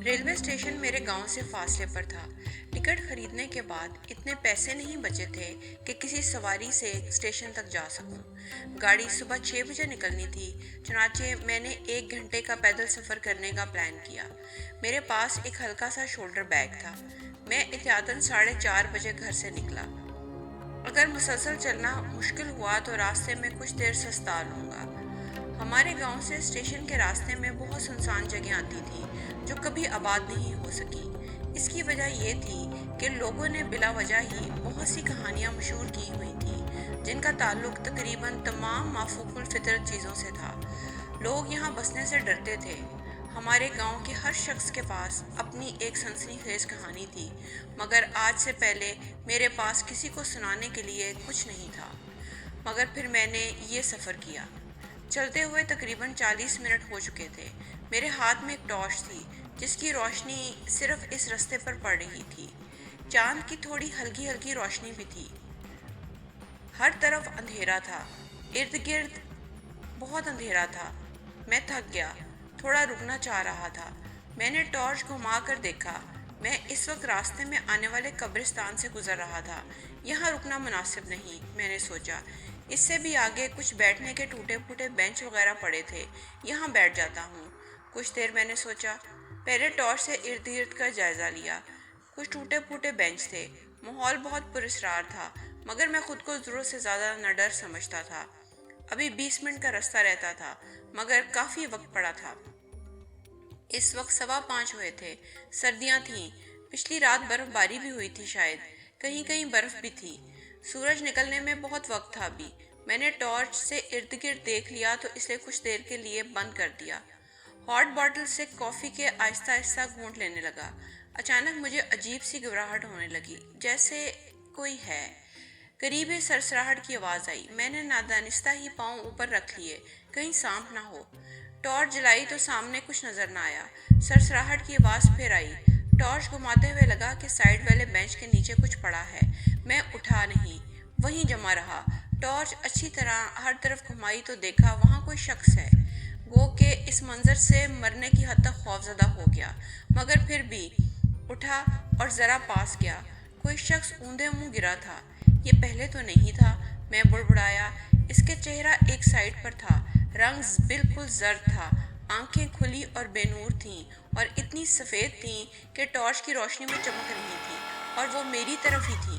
Railway station میرے گاؤں سے فاصلے پر تھا۔ ٹکٹ خریدنے کے بعد اتنے پیسے نہیں بچے تھے کہ کسی سواری سے اسٹیشن تک جا سکوں۔ گاڑی صبح 6 بجے نکلنی تھی، چنانچہ میں نے 1 گھنٹے کا پیدل سفر کرنے کا پلان کیا۔ میرے پاس ایک ہلکا سا شولڈر بیگ تھا۔ میں احتیاطاً 4:30 بجے گھر سے نکلا۔ اگر مسلسل چلنا مشکل ہوا تو راستے میں کچھ دیر سستا لوں گا۔ ہمارے گاؤں سے اسٹیشن کے راستے میں بہت سنسان جگہ آتی تھی جو کبھی آباد نہیں ہو سکی۔ اس کی وجہ یہ تھی کہ لوگوں نے بلا وجہ ہی بہت سی کہانیاں مشہور کی ہوئی تھیں جن کا تعلق تقریباً تمام مافوق الفطرت چیزوں سے تھا۔ لوگ یہاں بسنے سے ڈرتے تھے۔ ہمارے گاؤں کے ہر شخص کے پاس اپنی ایک سنسنی خیز کہانی تھی، مگر آج سے پہلے میرے پاس کسی کو سنانے کے لیے کچھ نہیں تھا۔ مگر پھر میں نے یہ سفر کیا۔ چلتے ہوئے تقریباً 40 منٹ ہو چکے تھے۔ میرے ہاتھ میں ایک ٹارچ تھی جس کی روشنی صرف اس رستے پر پڑ رہی تھی۔ چاند کی تھوڑی ہلکی ہلکی روشنی بھی تھی۔ ہر طرف اندھیرا تھا، ارد گرد بہت اندھیرا تھا۔ میں تھک گیا، تھوڑا رکنا چاہ رہا تھا۔ میں نے ٹارچ گھما کر دیکھا۔ میں اس وقت راستے میں آنے والے قبرستان سے گزر رہا تھا۔ یہاں رکنا مناسب نہیں، میں نے سوچا۔ اس سے بھی آگے کچھ بیٹھنے کے ٹوٹے پھوٹے بینچ وغیرہ پڑے تھے، یہاں بیٹھ جاتا ہوں۔ کچھ دیر میں نے سوچا، پہلے ٹارچ سے ارد گرد کا جائزہ لیا۔ کچھ ٹوٹے پھوٹے بینچ تھے، ماحول بہت پراسرار تھا، مگر میں خود کو ضرورت سے زیادہ نہ ڈر سمجھتا تھا۔ ابھی 20 منٹ کا رستہ رہتا تھا، مگر کافی وقت پڑا تھا۔ اس وقت 5:15 ہوئے تھے، سردیاں تھیں، پچھلی رات برف باری بھی ہوئی تھی، شاید کہیں کہیں برف بھی تھی۔ سورج نکلنے میں بہت وقت تھا ابھی۔ میں نے ٹارچ سے ارد گرد دیکھ لیا تو اسے کچھ دیر کے لیے بند کر دیا۔ ہاٹ باٹل سے کافی کے آہستہ آہستہ گھونٹ لینے لگا۔ اچانک مجھے عجیب سی گھبراہٹ ہونے لگی، جیسے کوئی ہے۔ قریب ہی سرسراہٹ کی آواز آئی۔ میں نے نادانستہ ہی پاؤں اوپر رکھ لیے، کہیں سانپ نہ ہو۔ ٹارچ جلائی تو سامنے کچھ نظر نہ آیا۔ سرسراہٹ کی آواز پھر آئی۔ ٹارچ گھماتے ہوئے لگا کہ سائیڈ والے بینچ کے نیچے کچھ پڑا ہے۔ میں اٹھا نہیں، وہیں جمع رہا۔ ٹارچ اچھی طرح ہر طرف گھمائی تو دیکھا وہاں کوئی شخص ہے۔ گو کہ اس منظر سے مرنے کی حد تک خوفزدہ ہو گیا، مگر پھر بھی اٹھا اور ذرا پاس گیا۔ کوئی شخص اوندے منہ گرا تھا۔ یہ پہلے تو نہیں تھا، میں بڑبڑایا۔ اس کے چہرہ ایک سائڈ پر تھا، رنگ بالکل زرد تھا، آنکھیں کھلی اور بے نور تھیں اور اتنی سفید تھیں کہ ٹارچ کی روشنی میں چمک رہی تھی، اور وہ میری طرف ہی تھی۔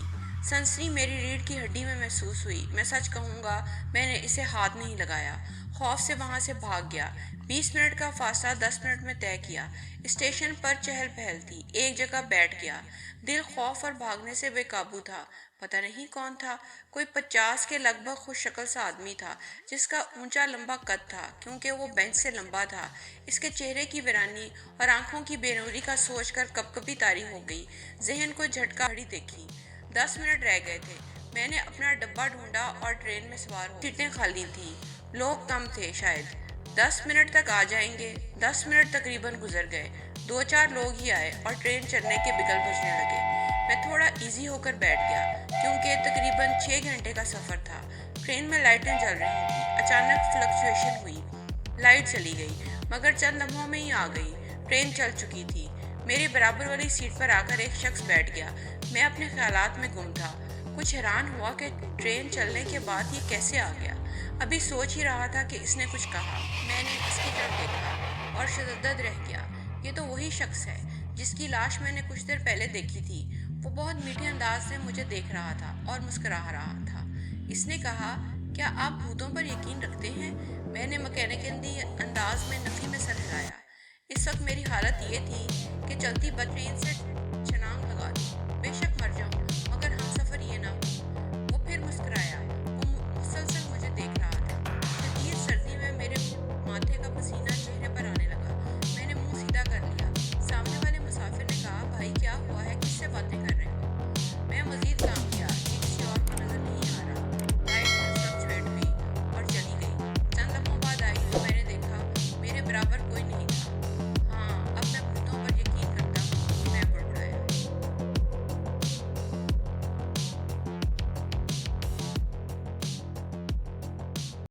سنسنی میری ریڑھ کی ہڈی میں محسوس ہوئی۔ میں سچ کہوں گا، میں نے اسے ہاتھ نہیں لگایا، خوف سے وہاں سے بھاگ گیا۔ 20 منٹ کا فاصلہ 10 منٹ میں طے کیا۔ اسٹیشن پر چہل پہل تھی، ایک جگہ بیٹھ گیا۔ دل خوف اور بھاگنے سے بے قابو تھا۔ پتہ نہیں کون تھا، کوئی 50 کے لگ بھگ خوش شکل سا آدمی تھا جس کا اونچا لمبا قد تھا کیونکہ وہ بینچ سے لمبا تھا۔ اس کے چہرے کی ویرانی اور آنکھوں کی بے نوری کا سوچ کر کپکپی طاری ہو گئی۔ ذہن کو جھٹکا گھڑی دیکھی، 10 منٹ رہ گئے تھے۔ میں نے اپنا ڈبہ ڈھونڈا اور ٹرین میں سوار ہو۔ سیٹیں خالی تھیں، لوگ کم تھے، شاید 10 منٹ تک آ جائیں گے۔ 10 منٹ تقریباً گزر گئے، 2-4 لوگ ہی آئے اور ٹرین چلنے کے بگل بجنے لگے۔ میں تھوڑا ایزی ہو کر بیٹھ گیا کیونکہ تقریباً 6 گھنٹے کا سفر تھا۔ ٹرین میں لائٹیں جل رہی تھیں۔ اچانک فلکچویشن ہوئی، لائٹ چلی گئی، مگر چند لمحوں میں ہی آ گئی۔ ٹرین چل چکی تھی۔ میری برابر والی سیٹ پر آ کر ایک شخص بیٹھ گیا۔ میں اپنے خیالات میں گم تھا، کچھ حیران ہوا کہ ٹرین چلنے کے بعد یہ کیسے آ گیا۔ ابھی سوچ ہی رہا تھا کہ اس نے کچھ کہا۔ میں نے اس کی طرف دیکھا اور شدد رہ گیا۔ یہ تو وہی شخص ہے جس کی لاش میں نے کچھ دیر پہلے دیکھی تھی۔ وہ بہت میٹھے انداز سے مجھے دیکھ رہا تھا اور مسکرا رہا تھا۔ اس نے کہا، کیا آپ بھوتوں پر یقین رکھتے ہیں؟ میں نے مکینیکلی انداز میں نفی میں سر ہلایا۔ اس وقت میری حالت یہ تھی کہ چلتی بس ٹرین سے چھلانگ لگا دی۔